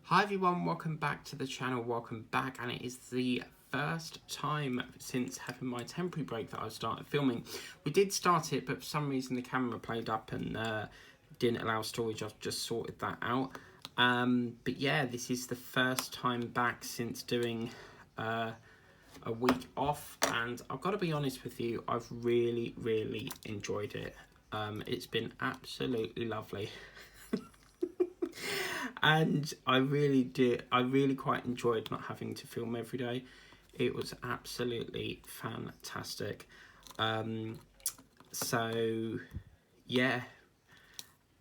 Hi everyone, welcome back to the channel, welcome back, and it is the first time since having my temporary break that I've started filming. We did start it, but for some reason the camera played up and didn't allow storage. I've just sorted that out. But yeah, this is the first time back since doing a week off, and I've got to be honest with you, I've really enjoyed it. It's been absolutely lovely. And I really quite enjoyed not having to film every day. It was absolutely fantastic. So yeah,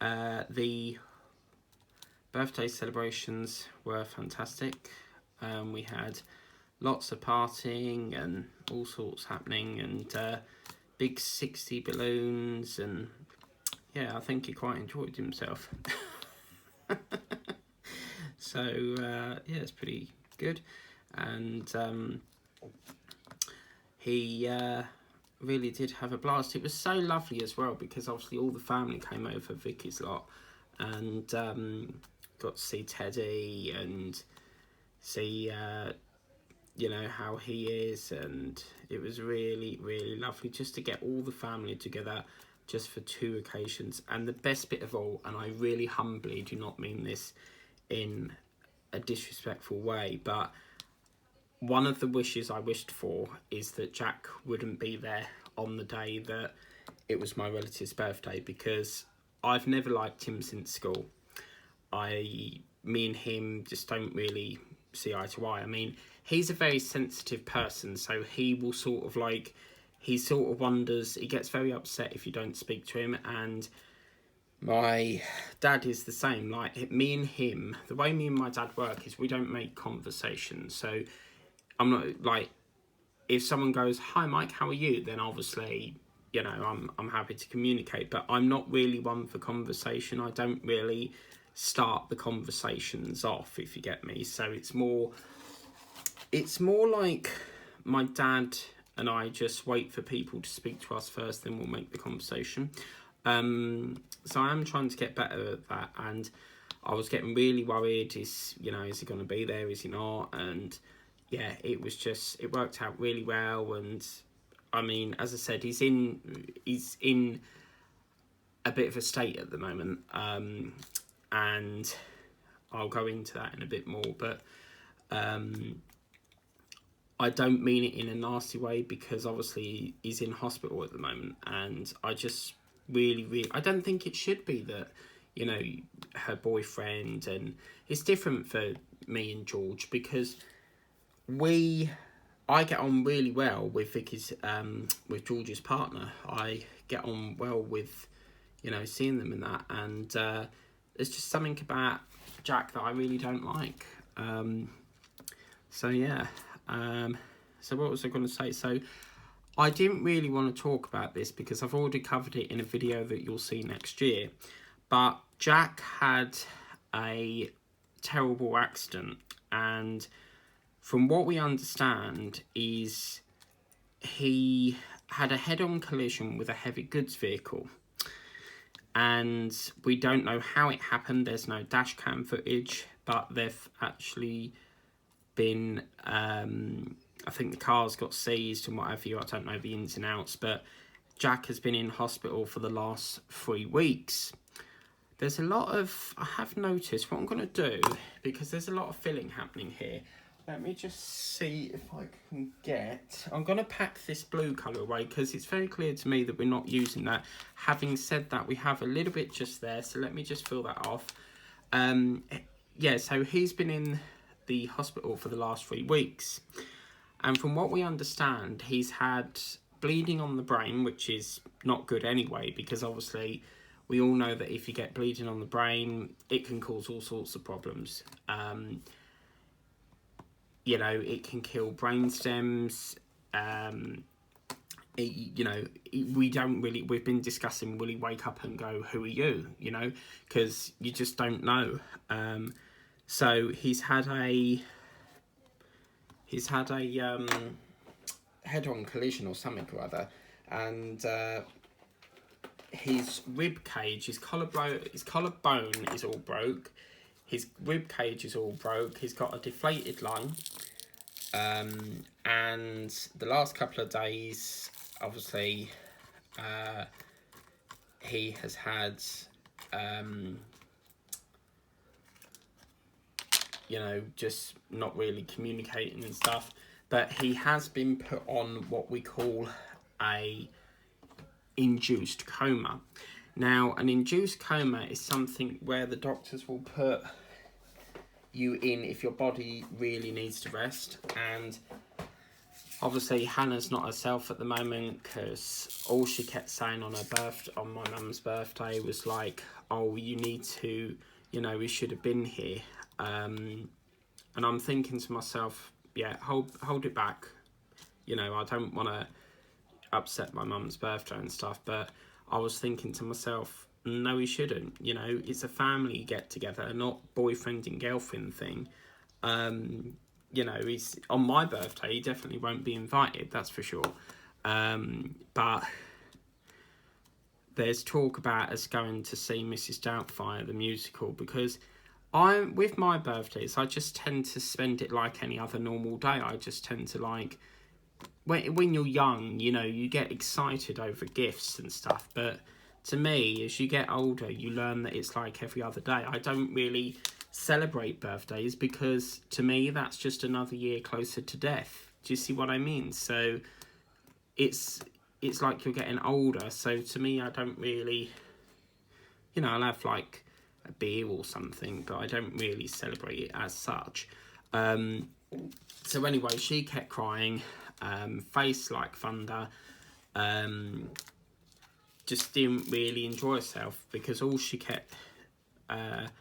the birthday celebrations were fantastic. We had lots of partying and all sorts happening, and big 60 balloons, and yeah, I think he quite enjoyed himself. So yeah, it's pretty good, and he really did have a blast. It was so lovely as well because obviously all the family came over, Vicky's lot, and got to see Teddy and see you know how he is, and it was really lovely just to get all the family together just for two occasions. And the best bit of all, and I really humbly do not mean this in a disrespectful way, but one of the wishes I wished for is that Jack wouldn't be there on the day that it was my relative's birthday, because I've never liked him since school. Me and him just don't really see eye to eye. I mean, he's a very sensitive person, so he will sort of like, he sort of wonders, he gets very upset if you don't speak to him, and my dad is the same. Like, me and him, the way me and my dad work is we don't make conversation. So I'm not like, if someone goes, "Hi Mike, how are you?" then obviously, you know, I'm happy to communicate, but I'm not really one for conversation. I don't really start the conversations off, if you get me. So it's more like my dad and I just wait for people to speak to us first, then we'll make the conversation. So I am trying to get better at that, and I was getting really worried, is he going to be there, is he not? And yeah, it worked out really well. And I mean, as I said, he's in a bit of a state at the moment, and I'll go into that in a bit more, but I don't mean it in a nasty way, because obviously he's in hospital at the moment, and I just really, I don't think it should be that, her boyfriend, and it's different for me and George, because I get on really well with Vicky's, with George's partner. I get on well with, seeing them and that, and there's just something about Jack that I really don't like. So yeah, so what was I going to say? So I didn't really want to talk about this because I've already covered it in a video that you'll see next year. But Jack had a terrible accident, and from what we understand is he had a head-on collision with a heavy goods vehicle. And we don't know how it happened. There's no dash cam footage, but they've actually been, I think the car's got seized and what have you. I don't know the ins and outs, but Jack has been in hospital for the last 3 weeks. There's a lot of, I have noticed, what I'm going to do, because there's a lot of filling happening here. Let me just see if I can get, I'm going to pack this blue colour away because it's very clear to me that we're not using that. Having said that, we have a little bit just there, so let me just fill that off. Yeah, so he's been in the hospital for the last 3 weeks. And from what we understand, he's had bleeding on the brain, which is not good anyway, because obviously we all know that if you get bleeding on the brain, it can cause all sorts of problems. It can kill brain stems. We don't really, we've been discussing, will he wake up and go, "Who are you?" Because you just don't know. So he's had a head-on collision or something or other, and his rib cage, his collarbone is all broke. his rib cage is all broke. He's got a deflated lung. And the last couple of days, obviously, he has had, you know, just not really communicating and stuff. But he has been put on what we call a induced coma. Now, an induced coma is something where the doctors will put you in if your body really needs to rest. And obviously Hannah's not herself at the moment, because all she kept saying on my mum's birthday was like, oh, you need to, you know, we should have been here. And I'm thinking to myself, yeah, hold it back. You know, I don't want to upset my mum's birthday and stuff, but I was thinking to myself, no, we shouldn't. You know, it's a family get together, not boyfriend and girlfriend thing. You know, he's on my birthday. He definitely won't be invited. That's for sure. But there's talk about us going to see Mrs. Doubtfire the musical, because with my birthdays, I just tend to spend it like any other normal day. I just tend to like, when you're young, you know, you get excited over gifts and stuff. But to me, as you get older, you learn that it's like every other day. I don't really celebrate birthdays, because to me, that's just another year closer to death. Do you see what I mean? So it's like you're getting older. So to me, I don't really, you know, I'll have like a beer or something, but I don't really celebrate it as such. So anyway, she kept crying, face like thunder, just didn't really enjoy herself, because all she kept, let's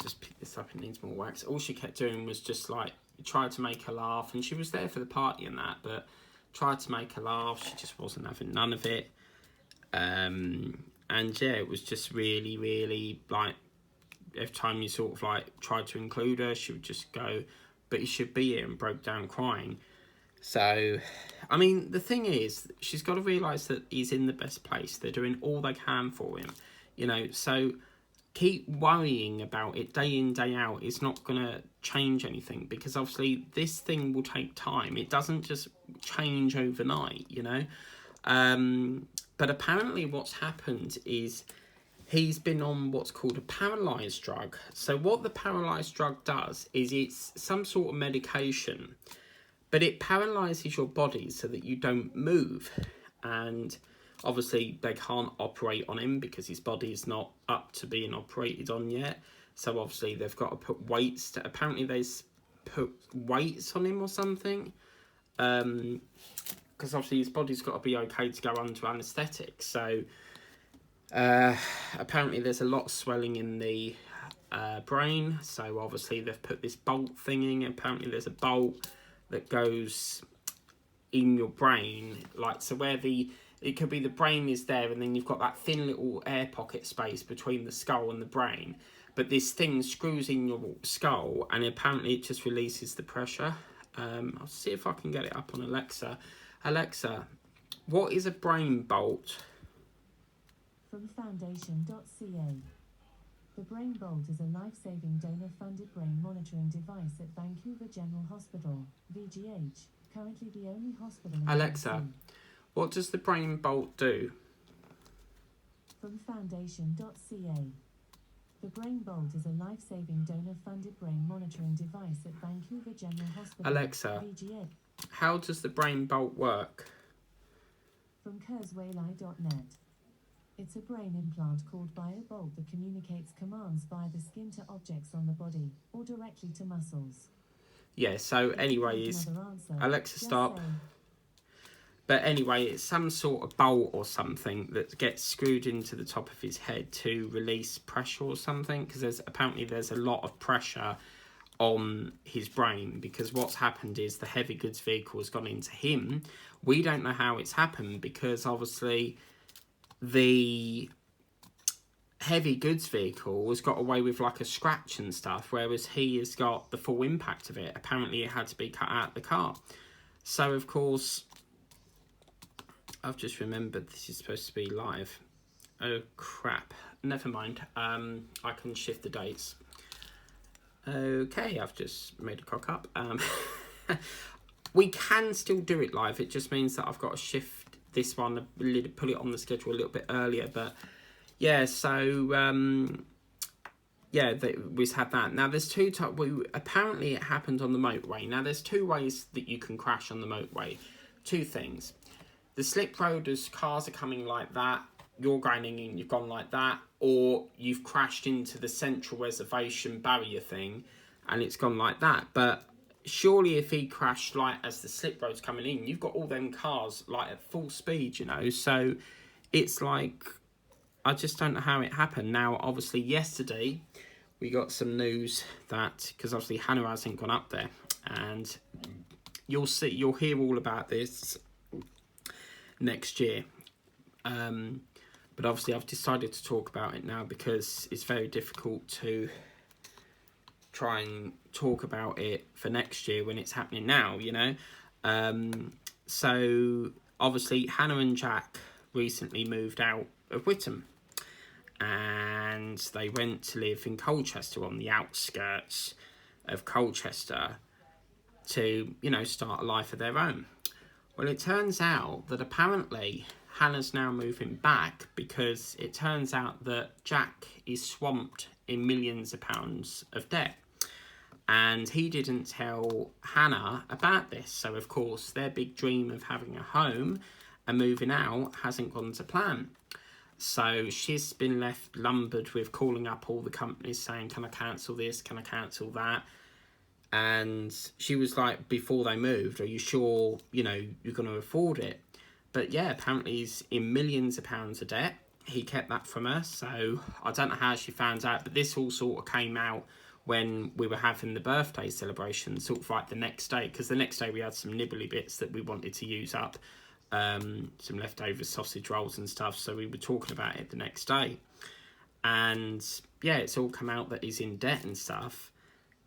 just pick this up, it needs more wax. All she kept doing was just like, tried to make her laugh, and she was there for the party and that, but tried to make her laugh, she just wasn't having none of it. And yeah, it was just really, really like, every time you sort of like tried to include her, she would just go, but you should be here, and broke down crying. So, I mean, the thing is, she's got to realise that he's in the best place. They're doing all they can for him, you know. So keep worrying about it day in, day out is not going to change anything, because obviously this thing will take time. It doesn't just change overnight, you know. But apparently what's happened is he's been on what's called a paralysed drug. So what the paralysed drug does is it's some sort of medication, but it paralyses your body so that you don't move. And obviously they can't operate on him because his body is not up to being operated on yet. So obviously they've got to put weights. Apparently they've put weights on him or something. Because obviously his body's got to be okay to go under anaesthetic. So apparently there's a lot of swelling in the brain. So obviously they've put this bolt thing in. Apparently there's a bolt that goes in your brain, like, so where it could be the brain is there, and then you've got that thin little air pocket space between the skull and the brain, but this thing screws in your skull, and apparently it just releases the pressure. I'll see if I can get it up on Alexa. Alexa, what is a brain bolt? From foundation.ca. The Brain Bolt is a life-saving donor-funded brain monitoring device at Vancouver General Hospital, VGH, currently the only hospital in Alexa, what does the Brain Bolt do? From foundation.ca. The Brain Bolt is a life-saving donor-funded brain monitoring device at Vancouver General Hospital, Alexa, VGH. How does the Brain Bolt work? From kurzweili.net. It's a brain implant called BioBolt that communicates commands via the skin to objects on the body, or directly to muscles. Yeah, so anyways, Alexa, stop. But anyway, it's some sort of bolt or something that gets screwed into the top of his head to release pressure or something, because apparently there's a lot of pressure on his brain, because what's happened is the heavy goods vehicle has gone into him. We don't know how it's happened, because obviously the heavy goods vehicle has got away with like a scratch and stuff, whereas he has got the full impact of it. Apparently it had to be cut out of the car. So of course, I've just remembered this is supposed to be live. Oh crap, never mind. I can shift the dates. Okay, I've just made a cock up. We can still do it live. It just means that I've got to shift this one a little, put it on the schedule a little bit earlier. But yeah, so yeah, we've had that. Now there's two types. Apparently it happened on the motorway. Now there's two ways that you can crash on the motorway. Two things. The slip road, as cars are coming like that, you're going in, you've gone like that, or you've crashed into the central reservation barrier thing and it's gone like that. But surely if he crashed like as the slip road's coming in, you've got all them cars like at full speed, you know. So it's like, I just don't know how it happened. Now, obviously, yesterday we got some news that, because obviously Hannah hasn't gone up there, and you'll hear all about this next year. But obviously I've decided to talk about it now because it's very difficult to try and talk about it for next year when it's happening now, you know. So obviously Hannah and Jack recently moved out of Witham and they went to live in Colchester, on the outskirts of Colchester, to, you know, start a life of their own. Well, it turns out that apparently Hannah's now moving back because it turns out that Jack is swamped in millions of pounds of debt. And he didn't tell Hannah about this. So, of course, their big dream of having a home and moving out hasn't gone to plan. So she's been left lumbered with calling up all the companies saying, can I cancel this? Can I cancel that? And she was like, before they moved, are you sure, you know, you're going to afford it? But yeah, apparently he's in millions of pounds of debt. He kept that from her. So I don't know how she found out, but this all sort of came out when we were having the birthday celebration, sort of like the next day, because the next day we had some nibbly bits that we wanted to use up, some leftover sausage rolls and stuff. So we were talking about it the next day. And yeah, it's all come out that he's in debt and stuff.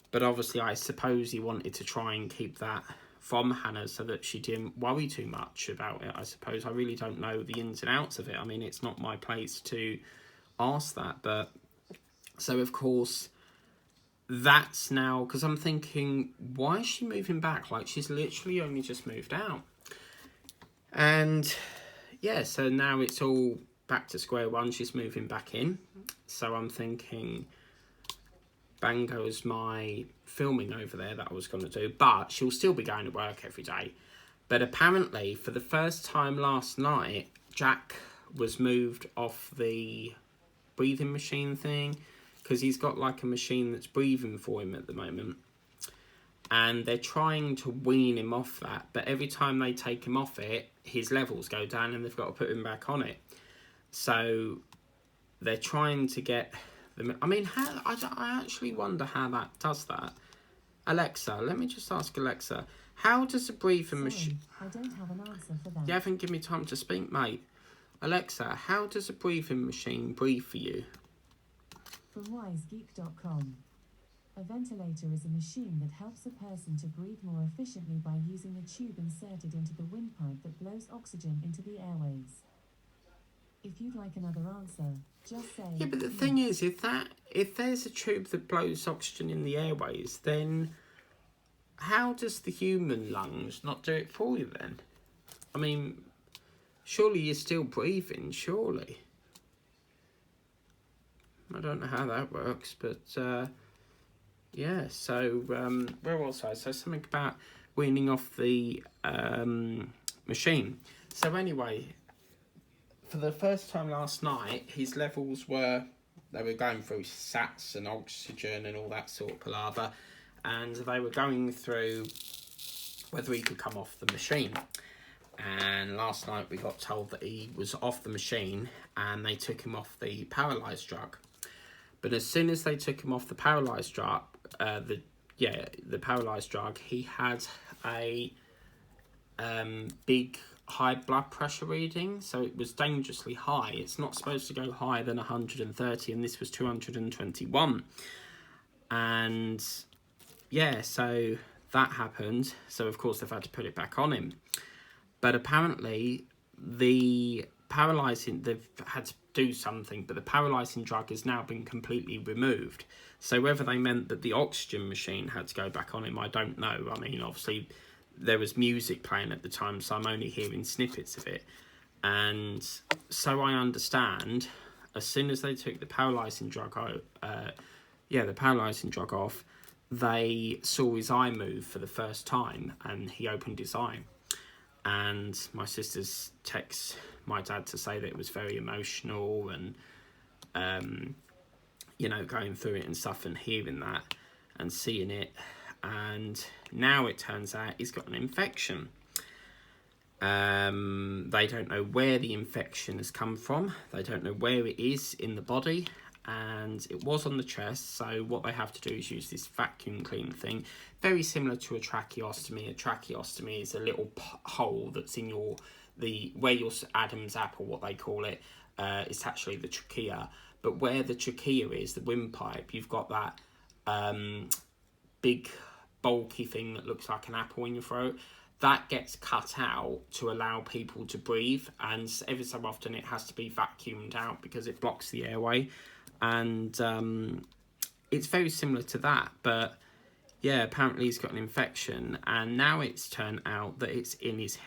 But obviously, I suppose he wanted to try and keep that from Hannah so that she didn't worry too much about it, I suppose. I really don't know the ins and outs of it. I mean, it's not my place to ask that. But so, of course, that's now, because I'm thinking, why is she moving back? Like, she's literally only just moved out. And yeah, so now it's all back to square one. She's moving back in. So I'm thinking, bang goes my filming over there that I was going to do. But she'll still be going to work every day. But apparently, for the first time last night, Jack was moved off the breathing machine thing, because he's got like a machine that's breathing for him at the moment. And they're trying to wean him off that. But every time they take him off it, his levels go down and they've got to put him back on it. So they're trying to get them. I mean, how, I actually wonder how that does that. Alexa, let me just ask Alexa, how does a breathing machine... I don't have an answer for that. You haven't given me time to speak, mate. Alexa, how does a breathing machine breathe for you? From wisegeek.com. A ventilator is a machine that helps a person to breathe more efficiently by using a tube inserted into the windpipe that blows oxygen into the airways. If you'd like another answer, just say... Yeah, but the thing is, if there's a tube that blows oxygen in the airways, then how does the human lungs not do it for you then? I mean, surely you're still breathing, surely. I don't know how that works, but... yeah, so where was I? So something about weaning off the machine. So anyway, for the first time last night, his levels were, they were going through SATs and oxygen and all that sort of palaver, and they were going through whether he could come off the machine. And last night we got told that he was off the machine and they took him off the paralysed drug. But as soon as they took him off the paralysed drug, the paralysed drug, he had a big high blood pressure reading, so it was dangerously high. It's not supposed to go higher than 130, and this was 221. And yeah, so that happened. So of course they've had to put it back on him. But apparently the paralysing, they've had to do something, but the paralysing drug has now been completely removed. So whether they meant that the oxygen machine had to go back on him, I don't know. I mean, obviously there was music playing at the time, so I'm only hearing snippets of it. And so I understand, as soon as they took the paralysing drug off, they saw his eye move for the first time, and he opened his eye. And my sisters text my dad to say that it was very emotional, and going through it and stuff, and hearing that and seeing it. And now it turns out he's got an infection. They don't know where the infection has come from. They don't know where it is in the body, and it was on the chest. So what they have to do is use this vacuum cleaner thing, very similar to a tracheostomy. A tracheostomy is a little hole that's in where your Adam's apple, what they call it. It's actually the trachea, but where the trachea is, the windpipe, you've got that big bulky thing that looks like an apple in your throat. That gets cut out to allow people to breathe, and every so often it has to be vacuumed out because it blocks the airway. And it's very similar to that, but yeah, apparently he's got an infection, and now it's turned out that it's in his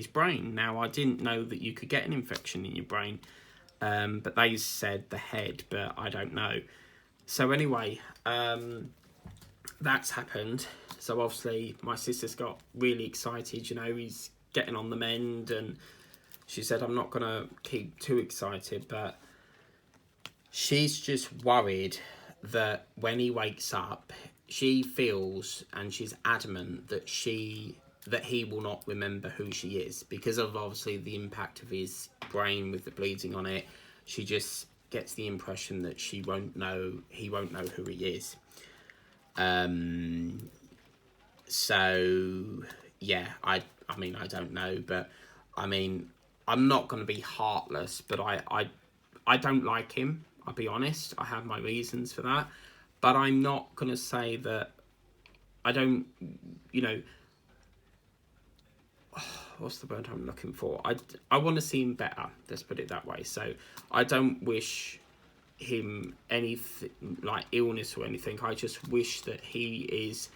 brain. Now, I didn't know that you could get an infection in your brain, but they said the head, but I don't know. So anyway, that's happened. So obviously my sister's got really excited, he's getting on the mend, and she said, I'm not going to keep too excited, but she's just worried that when he wakes up, she feels, and she's adamant that he will not remember who she is, because of obviously the impact of his brain with the bleeding on it. She just gets the impression that he won't know who he is. So yeah, I mean, I don't know, but I mean, I'm not going to be heartless, but I don't like him. I'll be honest. I have my reasons for that, but I'm not going to say that I don't, what's the word I'm looking for? I want to see him better. Let's put it that way. So I don't wish him anything like illness or anything. I just wish that he is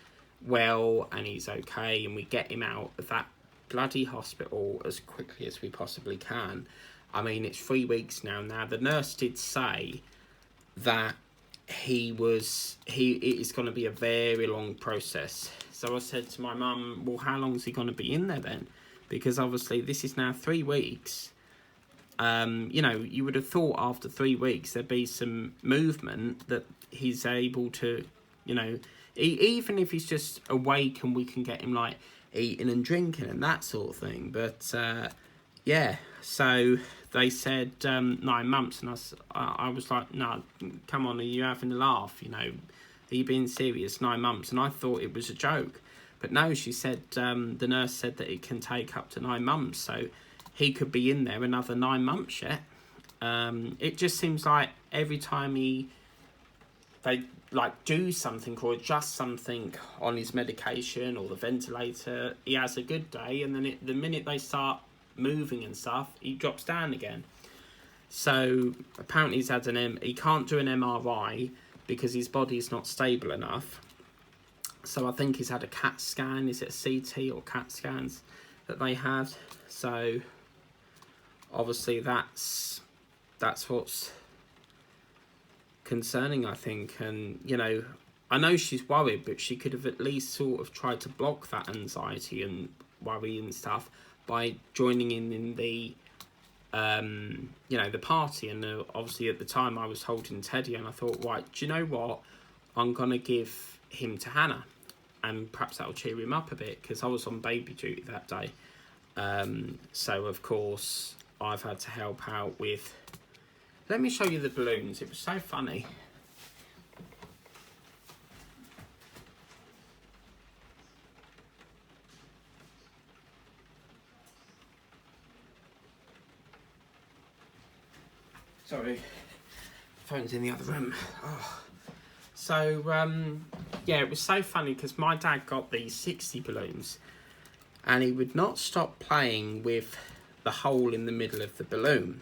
well and he's okay, and we get him out of that bloody hospital as quickly as we possibly can. I mean, it's 3 weeks now. Now, the nurse did say that it is going to be a very long process. So I said to my mum, well, how long is he going to be in there then? Because obviously this is now 3 weeks. You would have thought after 3 weeks there'd be some movement, that he's able to, even if he's just awake and we can get him like eating and drinking and that sort of thing. But yeah, so they said 9 months, and I was like, no, come on, are you having a laugh? Are you being serious? 9 months? And I thought it was a joke, but no, she said, the nurse said that it can take up to 9 months, so he could be in there another 9 months yet. It just seems like every time they like do something or adjust something on his medication or the ventilator, he has a good day, and then the minute they start moving and stuff, he drops down again. So apparently he can't do an MRI because his body is not stable enough. So I think he's had a CAT scan. Is it a CT or CAT scans that they had? So obviously that's what's concerning, I think. And I know she's worried, but she could have at least sort of tried to block that anxiety and worry and stuff by joining in the the party. And obviously at the time I was holding Teddy, and I thought, right, do you know what, I'm gonna give him to Hannah, and perhaps that'll cheer him up a bit, because I was on baby duty that day. So of course I've had to help out with, let me show you the balloons. It was so funny. Sorry, phone's in the other room. Oh. So yeah, it was so funny because my dad got these 60 balloons, and he would not stop playing with the hole in the middle of the balloon.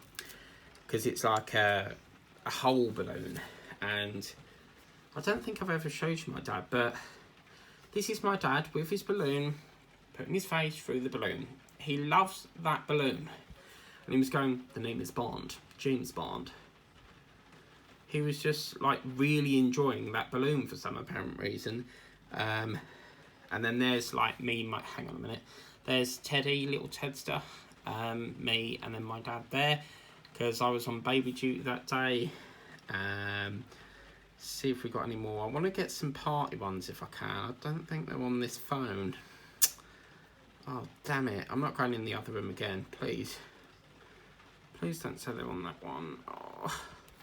because it's like a whole balloon. And I don't think I've ever showed you my dad, but this is my dad with his balloon, putting his face through the balloon. He loves that balloon. And he was going, the name is Bond, James Bond. He was just like really enjoying that balloon for some apparent reason. And then there's like me, hang on a minute. There's Teddy, little Tedster, me, and then my dad there, because I was on baby duty that day. See if we got any more. I want to get some party ones if I can. I don't think they're on this phone. Oh, damn it. I'm not going in the other room again, please. Please don't say they're on that one. Oh.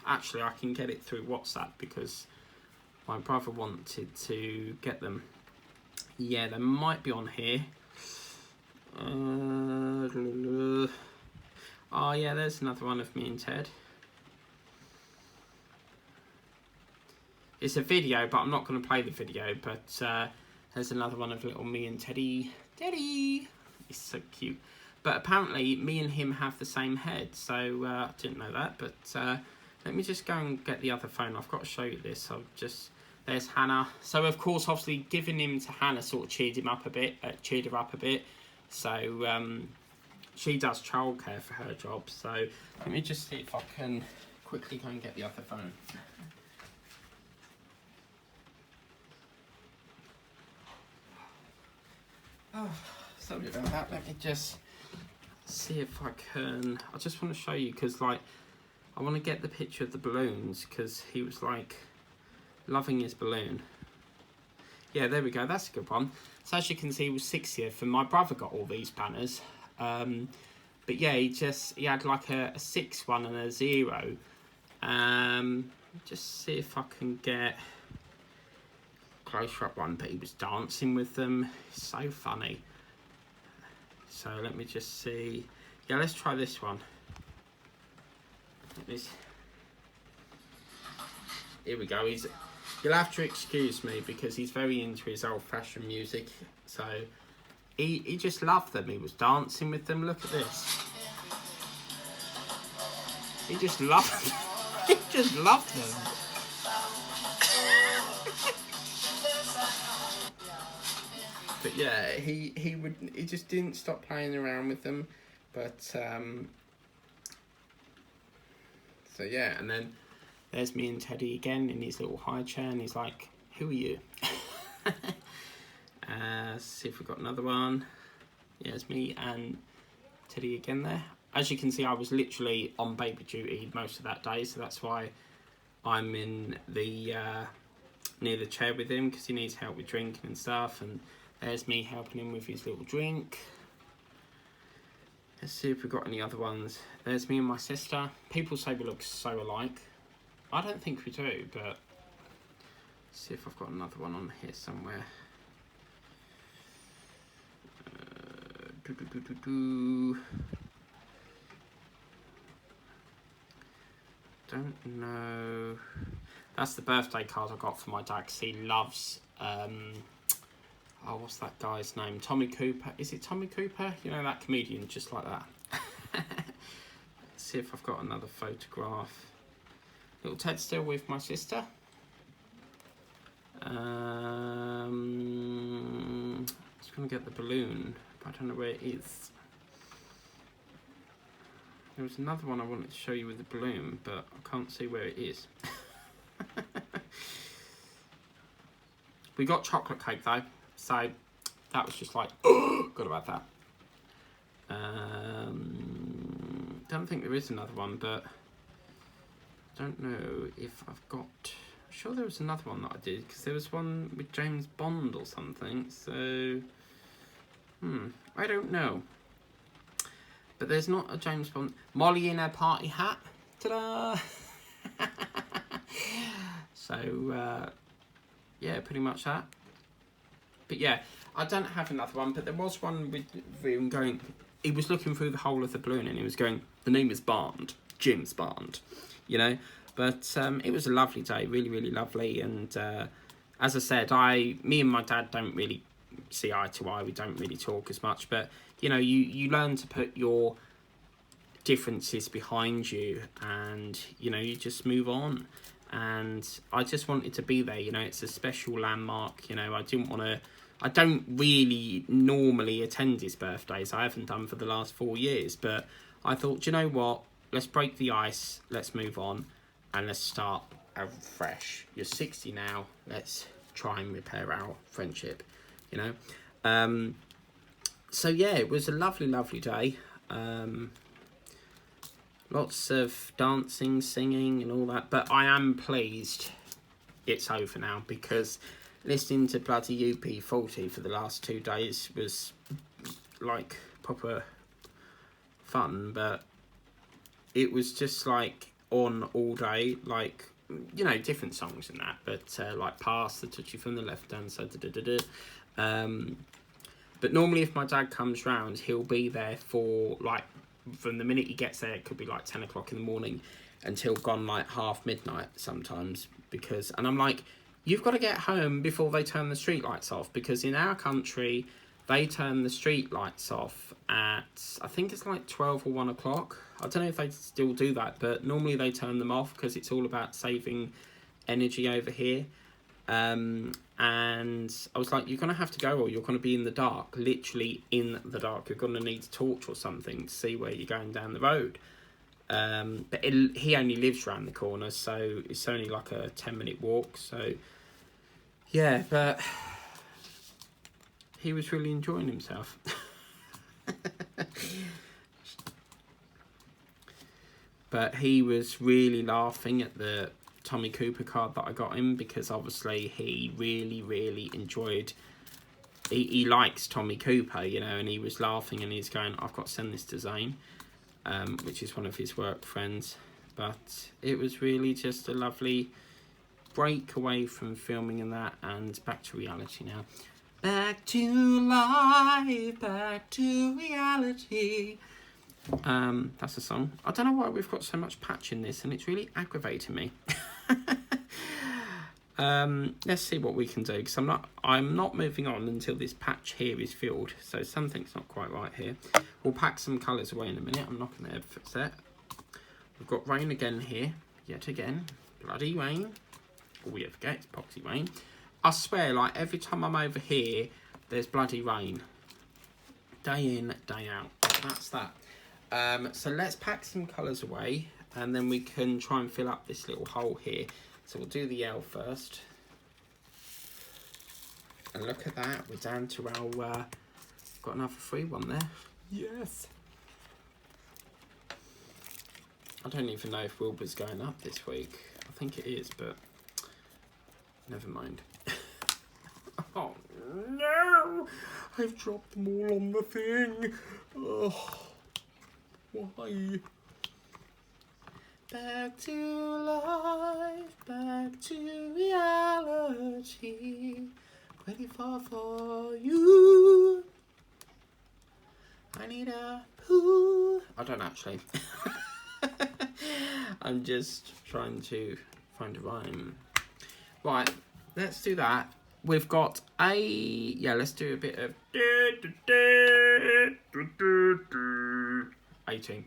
Actually, I can get it through WhatsApp because my brother wanted to get them. Yeah, they might be on here. Oh, yeah, there's another one of me and Ted. It's a video, but I'm not going to play the video. But there's another one of little me and Teddy. Teddy! He's so cute. But apparently, me and him have the same head. So, I didn't know that. But let me just go and get the other phone. I've got to show you this. There's Hannah. So, of course, obviously, giving him to Hannah sort of cheered her up a bit. So, she does childcare for her job. So, let me just see if I can quickly go and get the other phone. Oh, sorry about that. Let me just see if I can. I just want to show you because, like, I want to get the picture of the balloons because he was like loving his balloon. Yeah, there we go. That's a good one. So as you can see, he was 60th, and my brother got all these banners. But yeah, he had like a 6 one and a 0. Just see if I can get closer up one, but he was dancing with them. So funny. So let me just see. Yeah, let's try this one. Here we go. You'll have to excuse me because he's very into his old-fashioned music. So he just loved them. He was dancing with them. Look at this. He just loved them. He just loved them. But yeah, he just didn't stop playing around with them. But so yeah, and then there's me and Teddy again in his little high chair, and he's like, "Who are you?" See if we've got another one. Yeah, it's me and Teddy again there. As you can see, I was literally on baby duty most of that day, so that's why I'm in the near the chair with him, because he needs help with drinking and stuff. And there's me helping him with his little drink. Let's see if we've got any other ones. There's me and my sister. People say we look so alike. I don't think we do, but let's see if I've got another one on here somewhere. Don't know. That's the birthday card I got for my dad, because he loves what's that guy's name? Tommy Cooper. Is it Tommy Cooper? You know, that comedian, just like that. Let's see if I've got another photograph. Little Ted still with my sister. I was going to get the balloon, but I don't know where it is. There was another one I wanted to show you with the balloon, but I can't see where it is. We got chocolate cake though, so that was just like, good about that. Don't think there is another one, but I don't know if I've got. I'm sure there was another one that I did, because there was one with James Bond or something. So, I don't know. But there's not a James Bond. Molly in her party hat. Ta-da! So, yeah, pretty much that. But yeah, I don't have another one, but there was one with him going, he was looking through the whole of the balloon and he was going, the name is Bond, James Bond, you know. But it was a lovely day, really, really lovely. And as I said, me and my dad don't really see eye to eye. We don't really talk as much, but you know, you learn to put your differences behind you, and you know, you just move on. And I just wanted to be there. You know, it's a special landmark. You know, I don't really normally attend his birthdays. I haven't done for the last 4 years, but I thought, do you know what, let's break the ice, let's move on, and let's start afresh. You're 60 now, let's try and repair our friendship, you know. So yeah, it was a lovely day. Lots of dancing, singing and all that, but I am pleased it's over now, because listening to bloody UP40 for the last 2 days was like proper fun, but it was just like on all day, like, you know, different songs and that, but like Pass the Touchy from the Left Hand Side, but normally if my dad comes round, he'll be there for like, from the minute he gets there, it could be like 10 o'clock in the morning until gone like half midnight sometimes, because, and I'm like, you've got to get home before they turn the street lights off, because in our country they turn the street lights off at, I think it's like 12 or 1 o'clock. I don't know if they still do that, but normally they turn them off because it's all about saving energy over here. And I was like, you're going to have to go, or you're going to be in the dark, literally in the dark. You're going to need a torch or something to see where you're going down the road. But he only lives around the corner, so it's only like a 10-minute walk. So yeah, but he was really enjoying himself. But he was really laughing at the Tommy Cooper card that I got him, because obviously he really enjoyed, he likes Tommy Cooper, you know, and he was laughing and he's going, I've got to send this to Zane, which is one of his work friends. But it was really just a lovely break away from filming and that, and back to reality now. Back to life, back to reality. That's a song. I don't know why we've got so much patch in this, and it's really aggravating me. Let's see what we can do, because I'm not moving on until this patch here is filled. So something's not quite right here. We'll pack some colours away in a minute. I'm not going to ever fix that. We've got rain again here, yet again. Bloody rain. All we ever get is epoxy rain. I swear, like every time I'm over here, there's bloody rain. Day in, day out. That's that. So let's pack some colours away, and then we can try and fill up this little hole here. So we'll do the L first. And look at that, we're down to our, got another free one there. Yes. I don't even know if Wilbur's going up this week. I think it is, but never mind. Oh no! I've dropped them all on the thing. Oh. Why? Back to life, back to reality. Ready for you. I need a poo. I don't actually. I'm just trying to find a rhyme. Right, let's do that. We've got a, yeah, let's do a bit of 18.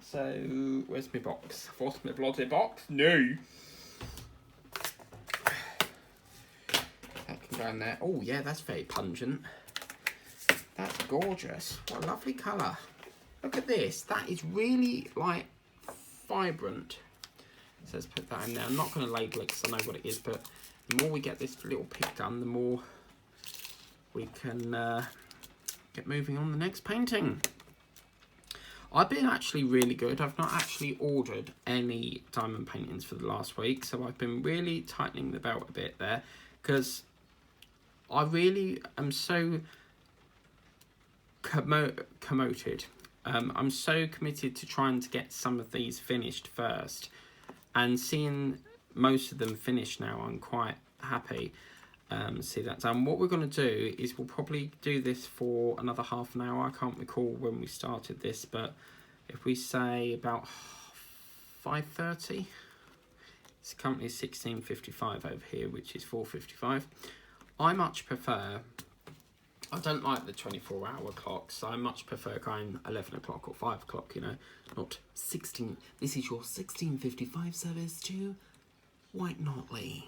So, where's my box? What's my bloody box? No. That can go in there. Oh, yeah, that's very pungent. That's gorgeous. What a lovely colour. Look at this. That is really, like, vibrant. So let's put that in there. I'm not going to label it because I know what it is, but the more we get this little pick done, the more we can get moving on the next painting. I've been actually really good. I've not actually ordered any diamond paintings for the last week, so I've been really tightening the belt a bit there, because I really am so committed. I'm so committed to trying to get some of these finished first, and seeing most of them finished now, I'm quite happy. See that done. What we're going to do is we'll probably do this for another half an hour. I can't recall when we started this, but if we say about 5:30, it's currently 16:55 over here, which is 4:55. I much prefer I don't like the 24-hour clocks. I much prefer going 11 o'clock or 5 o'clock, you know, not 16. This is your 16:55 service to White Notley.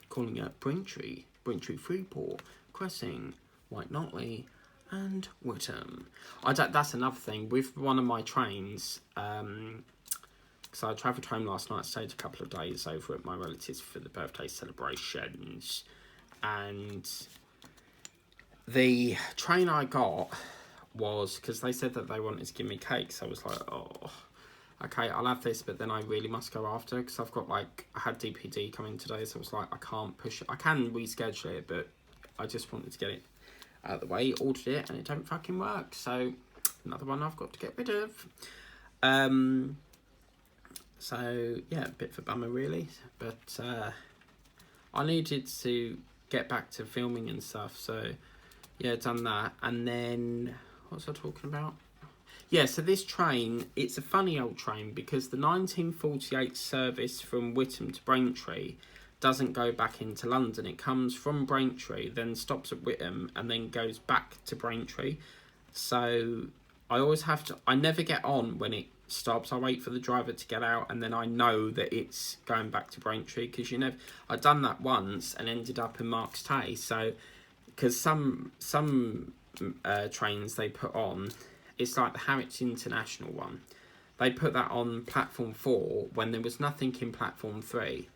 Calling at Braintree, Freeport, Cressing, White Notley, and Whittam. That's another thing. With one of my trains, because I travelled home last night, stayed a couple of days over at my relatives for the birthday celebrations, and the train I got was, because they said that they wanted to give me cakes, I was like, oh, okay, I'll have this, but then I really must go after, because I've got, like, I had DPD coming today, so I was like, I can't push it. I can reschedule it, but I just wanted to get it out of the way, ordered it, and it don't fucking work, so another one I've got to get rid of. So, yeah, a bit of a bummer, really, but I needed to get back to filming and stuff, so yeah, done that. And then, what was I talking about? Yeah, so this train, it's a funny old train because the 1948 service from Whittam to Braintree doesn't go back into London. It comes from Braintree, then stops at Whittam, and then goes back to Braintree. So I always have to, I never get on when it stops. I wait for the driver to get out, and then I know that it's going back to Braintree, because I'd done that once and ended up in Marks Tay. So because some trains they put on, it's like the Harwich International one, they put that on platform 4 when there was nothing in platform 3.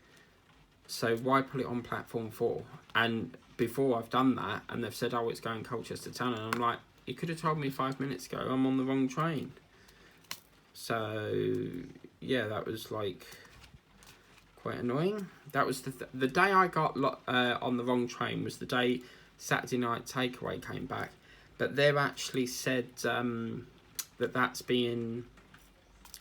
So why put it on platform 4? And before I've done that, and they've said, oh, it's going Colchester Town, and I'm like, you could have told me 5 minutes ago, I'm on the wrong train. So yeah, that was like quite annoying. That was the day I got on the wrong train was the day Saturday Night Takeaway came back, but they've actually said that's being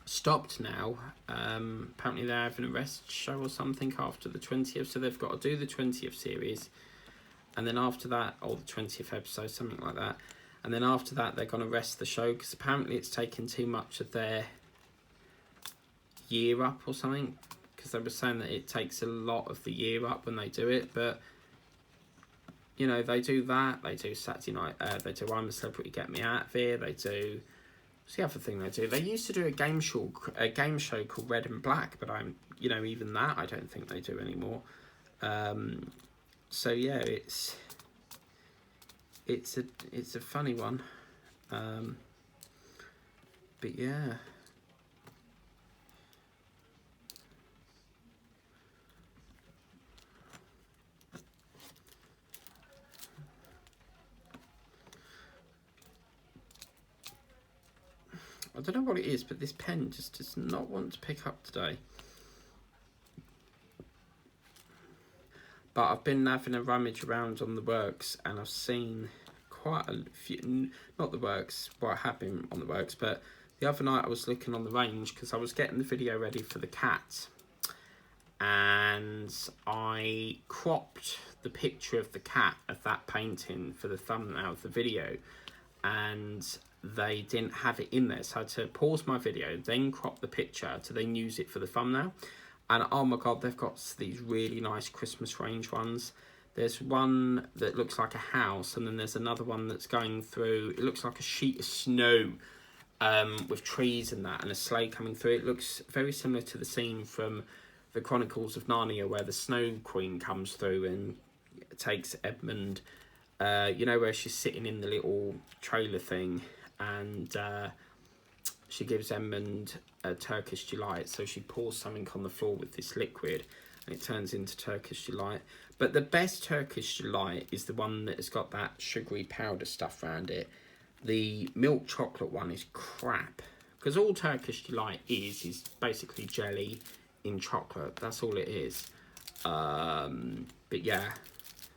stopped now. Apparently they're having a rest show or something after the 20th, so they've got to do the 20th series, and then after that, or the 20th episode, something like that, and then after that they're going to rest the show, because apparently it's taken too much of their year up or something, because they were saying that it takes a lot of the year up when they do it. But you know, they do that, they do Saturday Night, they do I'm a Celebrity, Get Me Out of Here, they do, what's the other thing they do? They used to do a game show called Red and Black, but even that I don't think they do anymore. So yeah, it's a funny one, but yeah. I don't know what it is, but this pen just does not want to pick up today. But I've been having a rummage around on the works, and I've seen quite a few, not the works, well, I have been on the works, but the other night I was looking on the range because I was getting the video ready for the cat, and I cropped the picture of the cat of that painting for the thumbnail of the video, and they didn't have it in there, so I had to pause my video, then crop the picture to then use it for the thumbnail. And oh my god, they've got these really nice Christmas range ones. There's one that looks like a house, and then there's another one that's going through, it looks like a sheet of snow with trees and that, and a sleigh coming through. It looks very similar to the scene from the Chronicles of Narnia where the Snow Queen comes through and takes Edmund, where she's sitting in the little trailer thing, and she gives Edmund a Turkish delight. So she pours something on the floor with this liquid, and it turns into Turkish delight. But the best Turkish delight is the one that has got that sugary powder stuff around it. The milk chocolate one is crap, because all Turkish delight is basically jelly in chocolate. That's all it is. But yeah,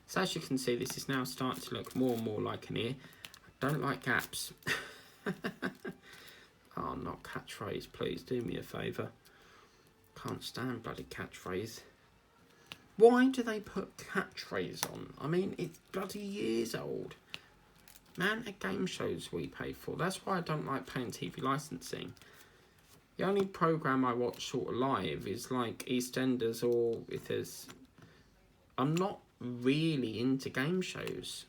so as you can see, this is now starting to look more and more like an ear. I don't like gaps. Oh, not catchphrase, please do me a favour. Can't stand bloody catchphrase. Why do they put catchphrase on? I mean, it's bloody years old. Man, at game shows we pay for. That's why I don't like paying TV licensing. The only programme I watch sort of live is like EastEnders, or if there's... I'm not really into game shows.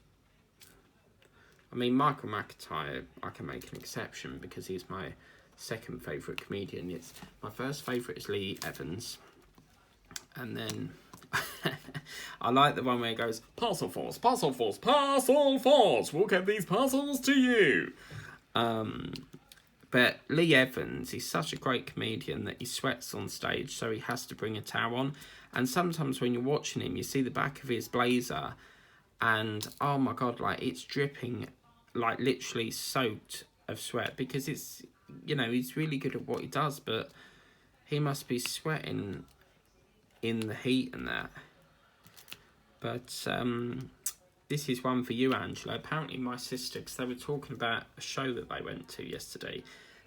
I mean, Michael McIntyre, I can make an exception because he's my second favourite comedian. It's my first favourite is Lee Evans, and then I like the one where he goes, "Parcel force, parcel force, parcel force. We'll get these parcels to you." But Lee Evans, he's such a great comedian that he sweats on stage, so he has to bring a towel on. And sometimes when you're watching him, you see the back of his blazer, and oh my god, like it's dripping, like literally soaked of sweat, because it's, you know, he's really good at what he does, but he must be sweating in the heat and that. But this is one for you, Angela. Apparently my sister, because they were talking about a show that they went to yesterday,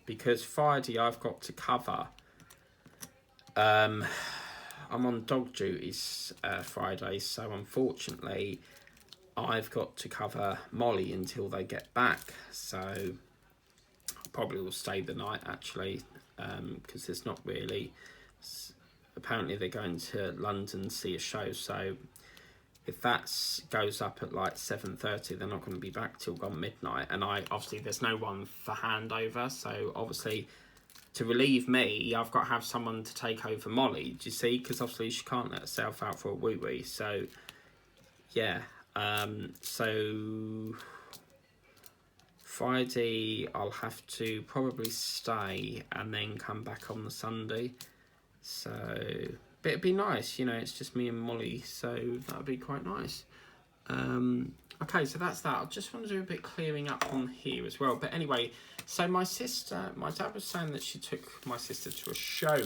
because Friday I've got to cover, I'm on dog duties Friday, so unfortunately I've got to cover Molly until they get back, so I probably will stay the night actually, because there's not really, apparently they're going to London to see a show, so if that goes up at like 7:30, they're not going to be back till gone midnight, and obviously there's no one for handover, so obviously to relieve me, I've got to have someone to take over Molly, do you see, because obviously she can't let herself out for a wee-wee, so yeah. So Friday I'll have to probably stay and then come back on the Sunday, so but it'd be nice, you know, it's just me and Molly, so that'd be quite nice. Okay, so that's that. I just want to do a bit clearing up on here as well, but anyway, so my dad was saying that she took my sister to a show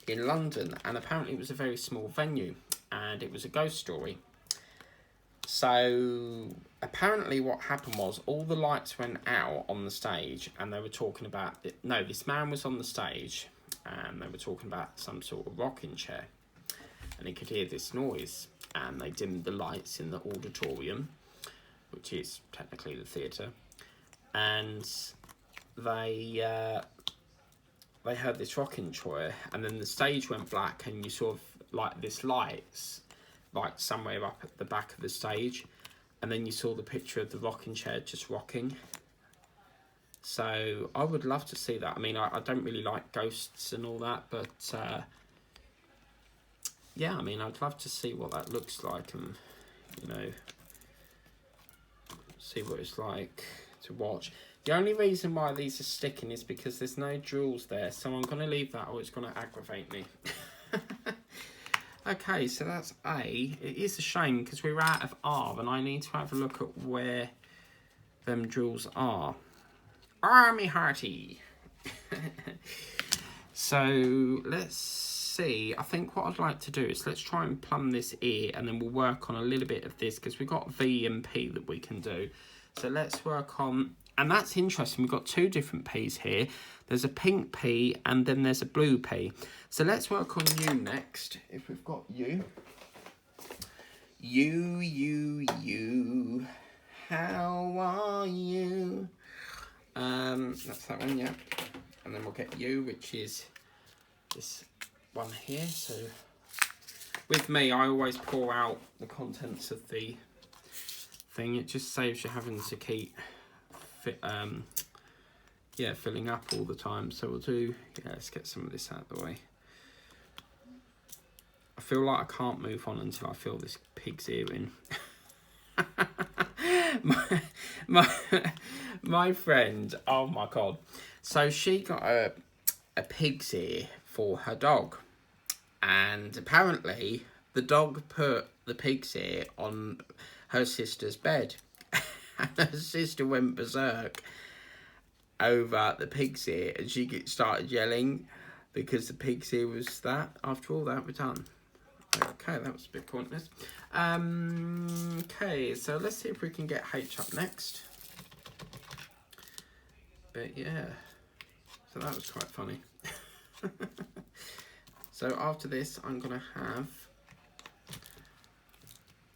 in London, and apparently it was a very small venue and it was a ghost story. So apparently what happened was all the lights went out on the stage, and they were talking about it. No, this man was on the stage and they were talking about some sort of rocking chair, and he could hear this noise, and they dimmed the lights in the auditorium, which is technically the theatre, and they heard this rocking chair, and then the stage went black, and you sort of like this lights like somewhere up at the back of the stage, and then you saw the picture of the rocking chair just rocking. So I would love to see that. I mean, I don't really like ghosts and all that, but yeah, I mean, I'd love to see what that looks like, and you know, see what it's like to watch. The only reason why these are sticking is because there's no jewels there, so I'm going to leave that, or it's going to aggravate me. Okay, so that's A. It is a shame because we're out of R, and I need to have a look at where them jewels are. Army Hearty. So let's see. I think what I'd like to do is let's try and plumb this ear, and then we'll work on a little bit of this, because we've got V and P that we can do. So let's work on, and that's interesting, we've got two different P's here. There's a pink P and then there's a blue P. So let's work on U next, if we've got U. U, how are you? That's that one, yeah. And then we'll get U, which is this one here. So with me, I always pour out the contents of the thing. It just saves you having to keep filling up all the time. So we'll do, let's get some of this out of the way. I feel like I can't move on until I feel this pig's ear in. my friend, oh my god, so she got a pig's ear for her dog, and apparently the dog put the pig's ear on her sister's bed, and her sister went berserk over the pig's ear, and she started yelling because the pig's ear was that. After all that, we're done. Okay, that was a bit pointless. Okay, so let's see if we can get H up next. But yeah, so that was quite funny. So after this, I'm going to have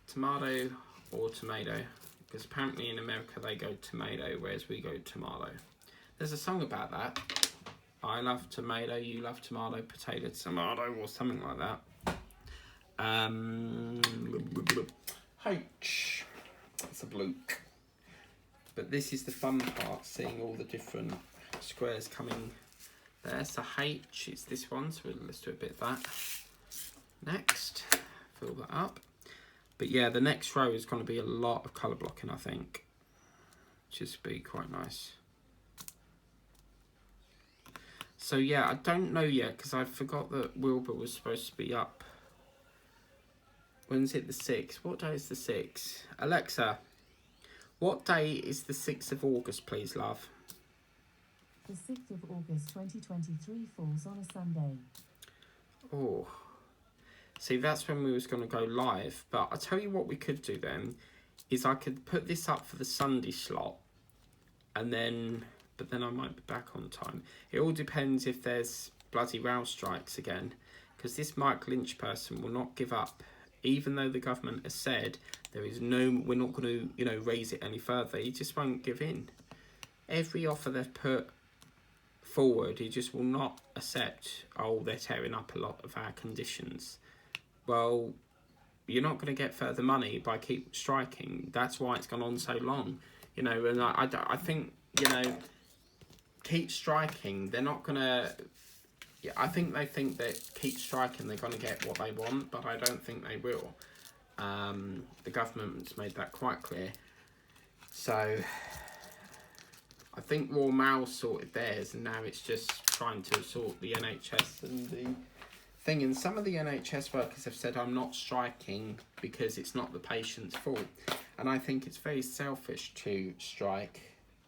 tomato or tomato, because apparently in America they go tomato, whereas we go tomato. There's a song about that. I love tomato, you love tomato, potato, tomato, or something like that. H. That's a bloke. But this is the fun part, seeing all the different squares coming there. So H is this one, so let's do a bit of that. Next, fill that up. But yeah, the next row is going to be a lot of colour blocking, I think. Just be quite nice. So yeah, I don't know yet, because I forgot that Wilbur was supposed to be up. When's it, the 6th? What day is the 6th? Alexa, what day is the 6th of August, please, love? The 6th of August 2023 falls on a Sunday. Oh. See, that's when we was going to go live. But I'll tell you what we could do then, is I could put this up for the Sunday slot. And then, but then I might be back on time. It all depends if there's bloody rail strikes again. Because this Mike Lynch person will not give up. Even though the government has said there is no, we're not going to, raise it any further. He just won't give in. Every offer they've put forward, he just will not accept. Oh, they're tearing up a lot of our conditions. Well, you're not going to get further money by keep striking. That's why it's gone on so long. And I think, keep striking. They're not going to. Yeah, I think they think that keep striking, they're going to get what they want, but I don't think they will. The government's made that quite clear. So I think Royal Mail sorted theirs, and now it's just trying to sort the NHS and the thing. And some of the NHS workers have said, I'm not striking because it's not the patient's fault. And I think it's very selfish to strike,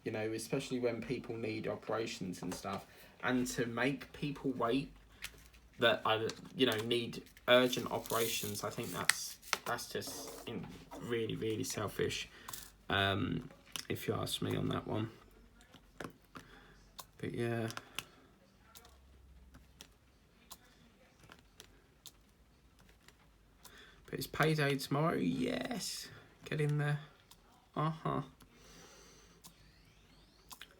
especially when people need operations and stuff. And to make people wait that need urgent operations, I think that's just really, really selfish, if you ask me on that one. But yeah. But it's payday tomorrow, yes. Get in there.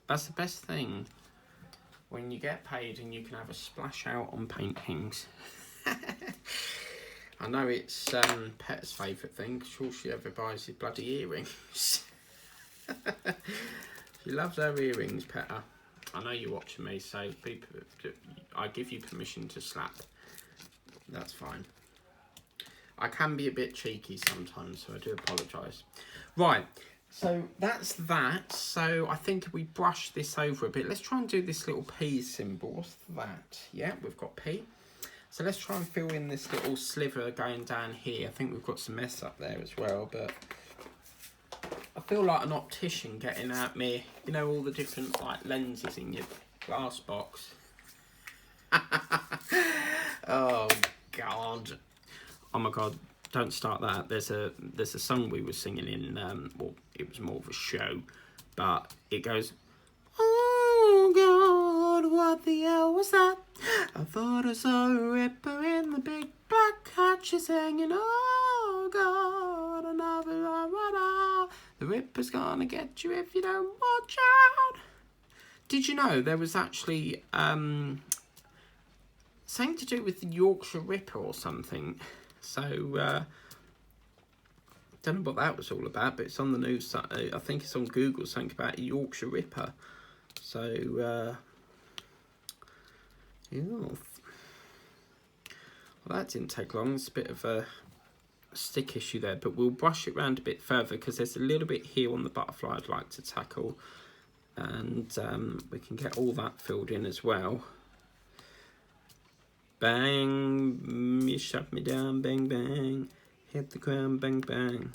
That's the best thing. When you get paid and you can have a splash out on paintings. I know it's Pet's favourite thing, because all she ever buys is bloody earrings. She loves her earrings, Petta. I know you're watching me, so I give you permission to slap. That's fine. I can be a bit cheeky sometimes, so I do apologise. Right. So that's that. So I think if we brush this over a bit, let's try and do this little P symbol. What's that? Yeah, we've got P. So let's try and fill in this little sliver going down here. I think we've got some mess up there as well, but I feel like an optician getting out me, all the different lenses in your glass box. Oh God. Oh my God. Don't start that. There's a song we were singing in, it was more of a show, but it goes, oh God, what the hell was that? I thought I saw a ripper in the big black hatches hanging, oh God, another, the ripper's gonna get you if you don't watch out. Did you know there was actually something to do with the Yorkshire Ripper or something? So, don't know what that was all about, but it's on the news. I think it's on Google, something about a Yorkshire Ripper. So, yeah. Well, that didn't take long. It's a bit of a stick issue there, but we'll brush it around a bit further because there's a little bit here on the butterfly I'd like to tackle. And we can get all that filled in as well. Bang, you shut me down, bang, bang. Hit the ground, bang, bang.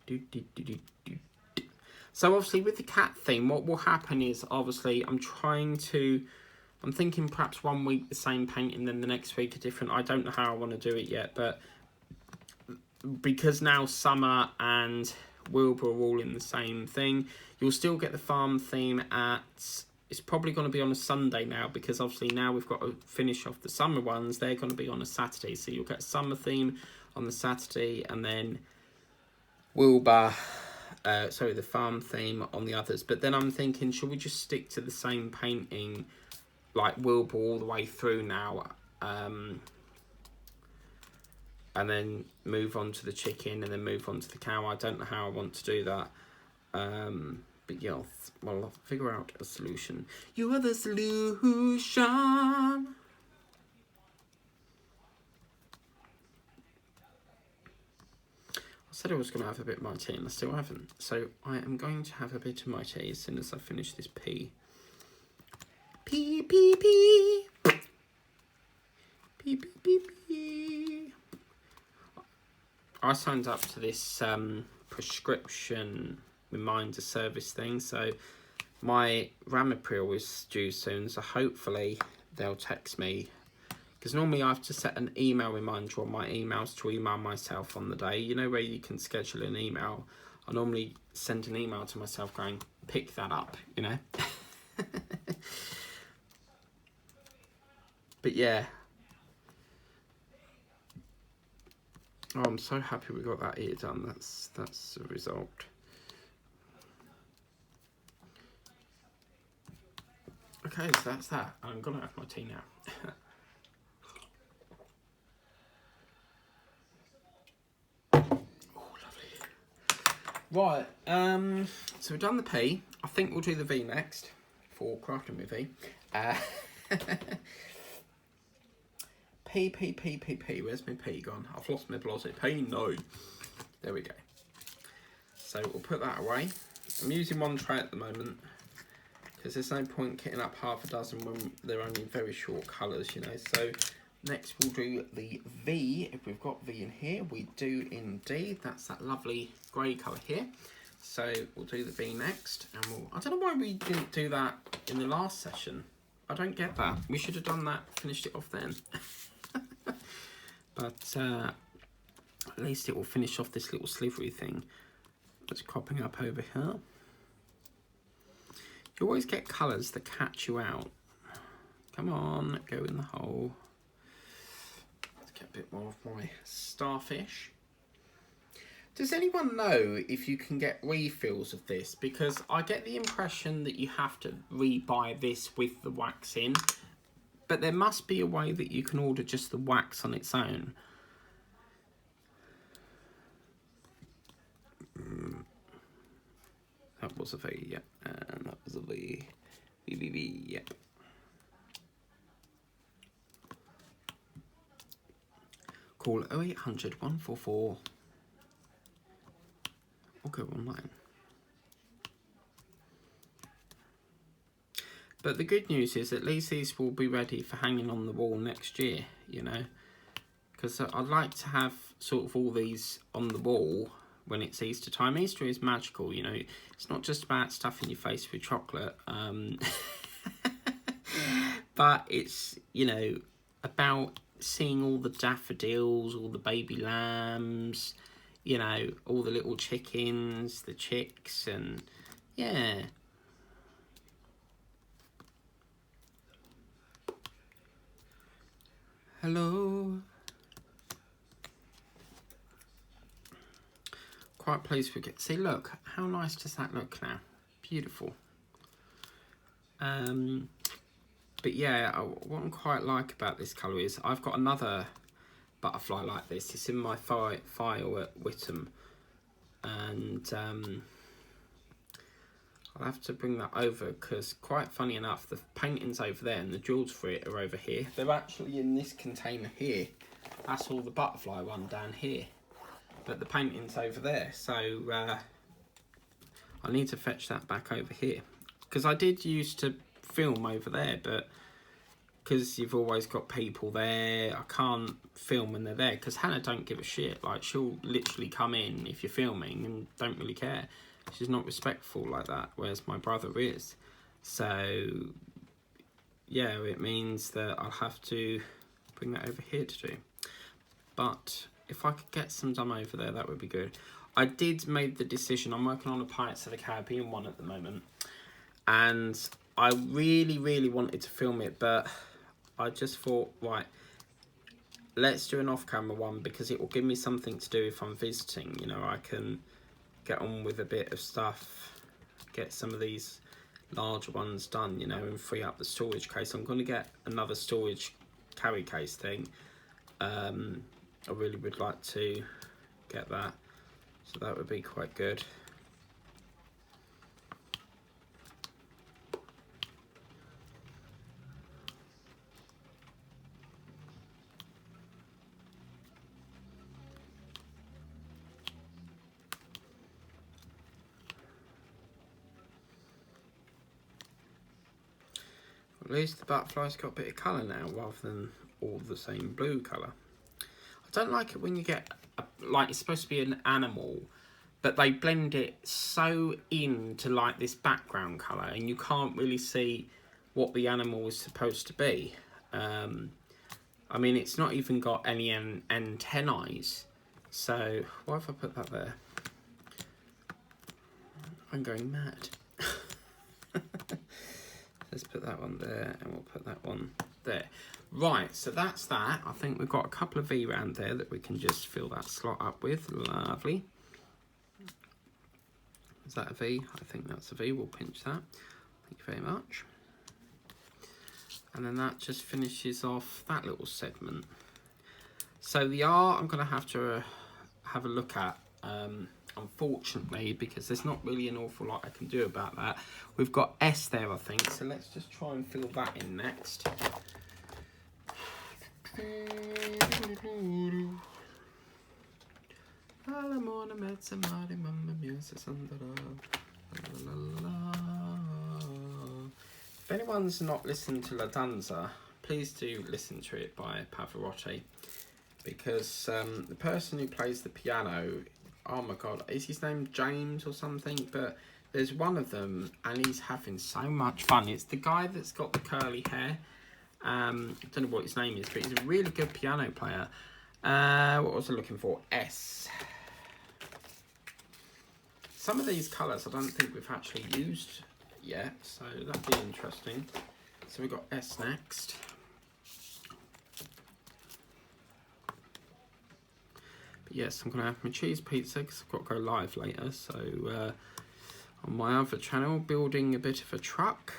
Do, do, do, do, do. So obviously with the cat theme, what will happen is obviously I'm thinking perhaps 1 week the same painting, then the next week a different. I don't know how I want to do it yet, but because now Summer and Wilbur are all in the same thing, you'll still get the farm theme it's probably going to be on a Sunday now, because obviously now we've got to finish off the summer ones. They're going to be on a Saturday. So you'll get a summer theme on the Saturday, and then Wilbur, the farm theme on the others. But then I'm thinking, should we just stick to the same painting, like Wilbur all the way through now? And then move on to the chicken, and then move on to the cow. I don't know how I want to do that. But yeah, I'll figure out a solution. You are the solution. I said I was going to have a bit of my tea and I still haven't. So I am going to have a bit of my tea as soon as I finish this pee. Pee, pee, pee. Pee, pee, pee, pee. I signed up to this prescription reminder service thing. So my Ramipril is due soon. So hopefully they'll text me. Because normally I have to set an email reminder on my emails to email myself on the day. You know where you can schedule an email? I normally send an email to myself going, pick that up, you know? But yeah. Oh, I'm so happy we got that ear done. That's the result. Okay, so that's that. I'm going to have my tea now. Right, so we've done the P. I think we'll do the V next for crafting with V. P. Where's my P gone? I've lost my bloody P. No. There we go. So we'll put that away. I'm using one tray at the moment because there's no point kitting up half a dozen when they're only very short colours, you know. So next we'll do the V. If we've got V in here, we do indeed. That's that lovely grey colour here. So we'll do the V next. And I don't know why we didn't do that in the last session. I don't get that. We should have done that, finished it off then. But at least it will finish off this little slivery thing that's cropping up over here. You always get colours that catch you out. Come on, go in the hole. Let's get a bit more of my starfish. Does anyone know if you can get refills of this? Because I get the impression that you have to re-buy this with the wax in. But there must be a way that you can order just the wax on its own. That was a V, yep. And that was a V. V, yep. Call 0800 144 or go online. But the good news is at least these will be ready for hanging on the wall next year, you know. Because I'd like to have sort of all these on the wall when it's Easter time. Easter is magical, you know. It's not just about stuffing your face with chocolate. But it's, you know, about seeing all the daffodils, all the baby lambs, you know, all the little chickens, the chicks, and yeah. Hello. Quite pleased with it. See, look, how nice does that look now? Beautiful. But yeah, what I quite like about this colour is I've got another butterfly like this. It's in my file at Whittam, and I'll have to bring that over because, quite funny enough, the paintings over there and the jewels for it are over here. They're actually in this container here. That's all the butterfly one down here, but the painting's over there. So I need to fetch that back over here because I did used to film over there, but because you've always got people there, I can't film when they're there because Hannah don't give a shit. Like, she'll literally come in if you're filming and don't really care. She's not respectful like that, whereas my brother is. So yeah, it means that I'll have to bring that over here to do. But if I could get some done over there, that would be good. I did make the decision. I'm working on a Pirates of the Caribbean one at the moment, and I really wanted to film it, but I just thought, right, let's do an off-camera one because it will give me something to do if I'm visiting. You know, I can get on with a bit of stuff, get some of these larger ones done, you know, and free up the storage case. I'm going to get another storage carry case thing. I really would like to get that, so that would be quite good. At least the butterfly's got a bit of colour now, rather than all the same blue colour. I don't like it when you get, like, it's supposed to be an animal, but they blend it so into, like, this background colour, and you can't really see what the animal is supposed to be. I mean, it's not even got any antennae. So, why have I put that there? I'm going mad. Let's put that one there, and we'll put that one there. Right, so that's that. I think we've got a couple of V round there that we can just fill that slot up with. Lovely. Is that a V? I think that's a V. We'll pinch that. Thank you very much. And then that just finishes off that little segment. So the R I'm going to have a look at, unfortunately, because there's not really an awful lot I can do about that. We've got S there, I think, so let's just try and fill that in next. If anyone's not listened to La Danza, please do listen to it by Pavarotti, because the person who plays the piano, oh my god, is his name James or something? But there's one of them and he's having so much fun. It's the guy that's got the curly hair. I don't know what his name is, but he's a really good piano player. What was I looking for? S. Some of these colours I don't think we've actually used yet, so that'd be interesting. So we've got S next. But yes, I'm going to have my cheese pizza because I've got to go live later. So on my other channel, building a bit of a truck.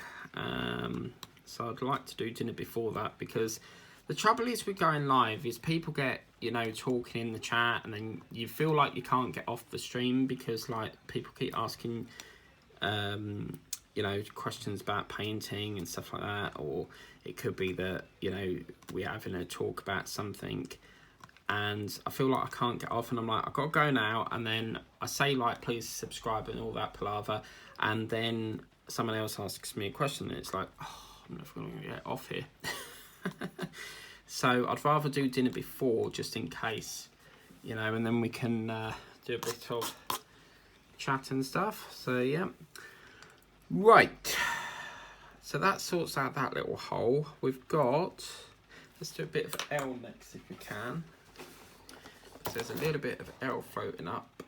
So I'd like to do dinner before that, because the trouble is with going live is people get, you know, talking in the chat, and then you feel like you can't get off the stream because, like, people keep asking, you know, questions about painting and stuff like that, or it could be that, you know, we're having a talk about something and I feel like I can't get off, and I'm like, I've got to go now, and then I say, like, please subscribe and all that palaver, and then someone else asks me a question and it's like, oh, I'm never going to get off here. So I'd rather do dinner before, just in case, you know, and then we can do a bit of chat and stuff. So yeah, right, so that sorts out that little hole. We've got, let's do a bit of L next if we can. So there's a little bit of L floating up.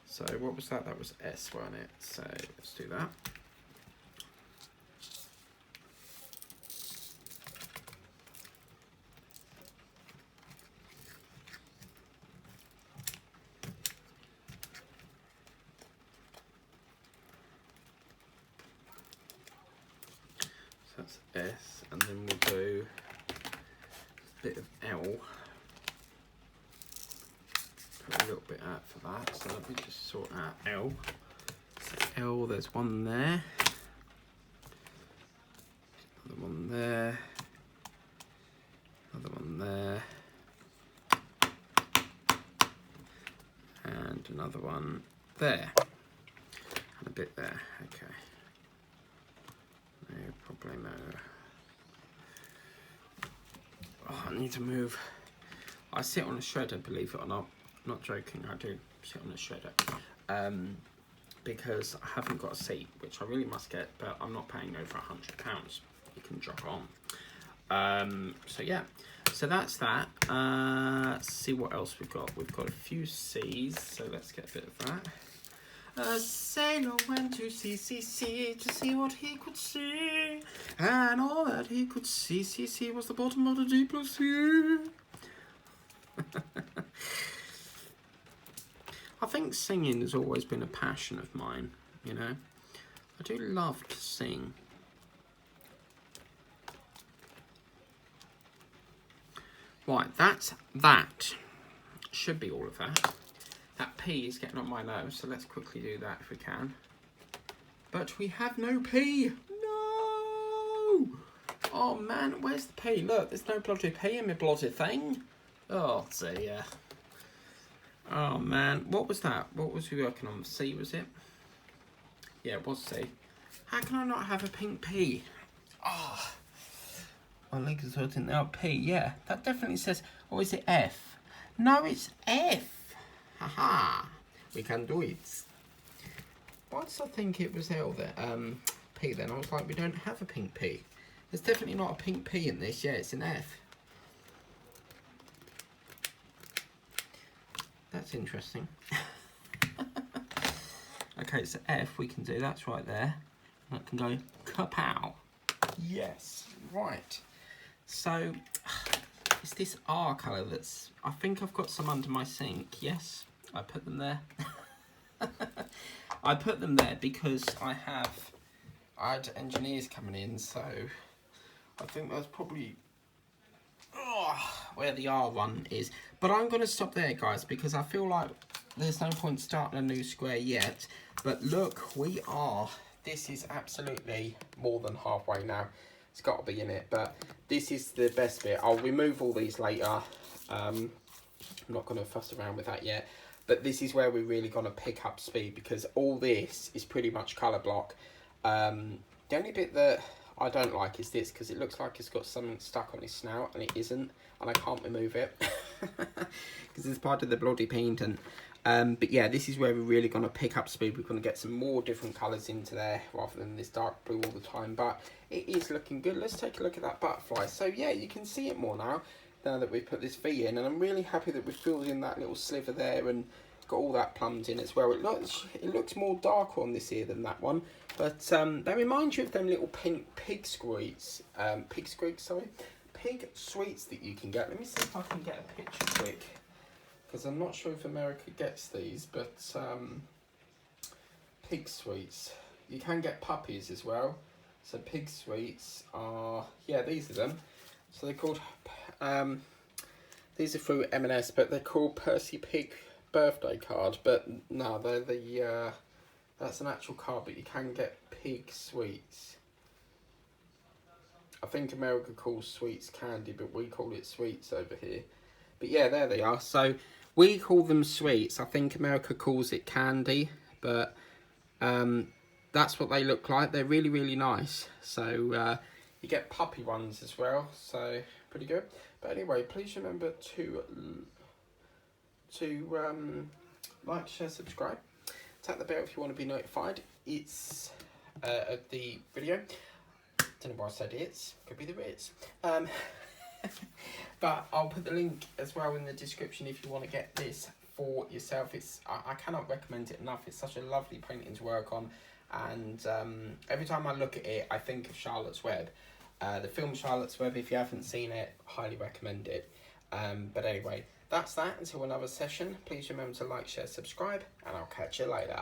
So what was that? That was S, wasn't it? So let's do that. So that's S, and then we'll do a bit of L. Put a little bit out for that, so let me just sort out L. So L, there's one there, another one there, another one there, and another one there, and a bit there. Okay, no problemo. Oh, I need to move. I sit on a shredder, believe it or not. I'm not joking, I do sit on a shredder. Because I haven't got a seat, which I really must get, but I'm not paying over £100. You can jog on. So yeah, so that's that. Let's see what else we've got. We've got a few C's, so let's get a bit of that. A sailor went to sea to see what he could see, and all that he could see was the bottom of the deep blue sea. I think singing has always been a passion of mine, you know. I do love to sing. Right, that should be all of that. That P is getting on my nose, so let's quickly do that if we can. But we have no P. No! Oh man, where's the P? Look, there's no bloody P in my bloody thing. Oh dear. Oh man, what was that? What was we working on? C, was it? Yeah, it was C. How can I not have a pink P? Oh, my legs are sorting now. P, yeah, that definitely says, or is it F? No, it's F. Haha, we can do it. Why did I think it was L there? P then. I was like, we don't have a pink P. There's definitely not a pink P in this. Yeah, it's an F. That's interesting. Okay, so F we can do. That's right there. That can go kapow. Yes, right. So, it's this R colour that's... I think I've got some under my sink. Yes, I put them there. I put them there because I had engineers coming in, so I think that's probably where the R one is. But I'm going to stop there, guys, because I feel like there's no point starting a new square yet. But look, we are... This is absolutely more than halfway now. It's got to be in it, but this is the best bit. I'll remove all these later. I'm not going to fuss around with that yet. But this is where we're really going to pick up speed, because all this is pretty much colour block. The only bit that I don't like is this, because it looks like it's got something stuck on his snout, and it isn't, and I can't remove it because it's part of the bloody painting. But yeah, this is where we're really going to pick up speed. We're going to get some more different colours into there rather than this dark blue all the time, but it is looking good. Let's take a look at that butterfly. So yeah, you can see it more now that we've put this V in, and I'm really happy that we've filled in that little sliver there and got all that plumbed in as well. It looks more darker on this ear than that one, but they remind you of them little pink pig squeaks, pig sweets that you can get. Let me see if I can get a picture quick, because I'm not sure if America gets these, but pig sweets. You can get puppies as well. So pig sweets are, yeah, these are them. So they're called, these are through M&S, but they're called Percy Pig birthday card. But no, they're the, that's an actual card, but you can get pig sweets. I think America calls sweets candy, but we call it sweets over here. But yeah, there they are. So we call them sweets. I think America calls it candy, but that's what they look like. They're really, really nice. So you get puppy ones as well, so pretty good. But anyway, please remember to like, share, subscribe. Tap the bell if you want to be notified. It's of the video. Don't know why I said it's. Could be the Ritz. But I'll put the link as well in the description if you want to get this for yourself. It's I cannot recommend it enough. It's such a lovely painting to work on, and every time I look at it, I think of Charlotte's Web. The film Charlotte's Web. If you haven't seen it, highly recommend it. But anyway, that's that. Until another session, please remember to like, share, subscribe, and I'll catch you later.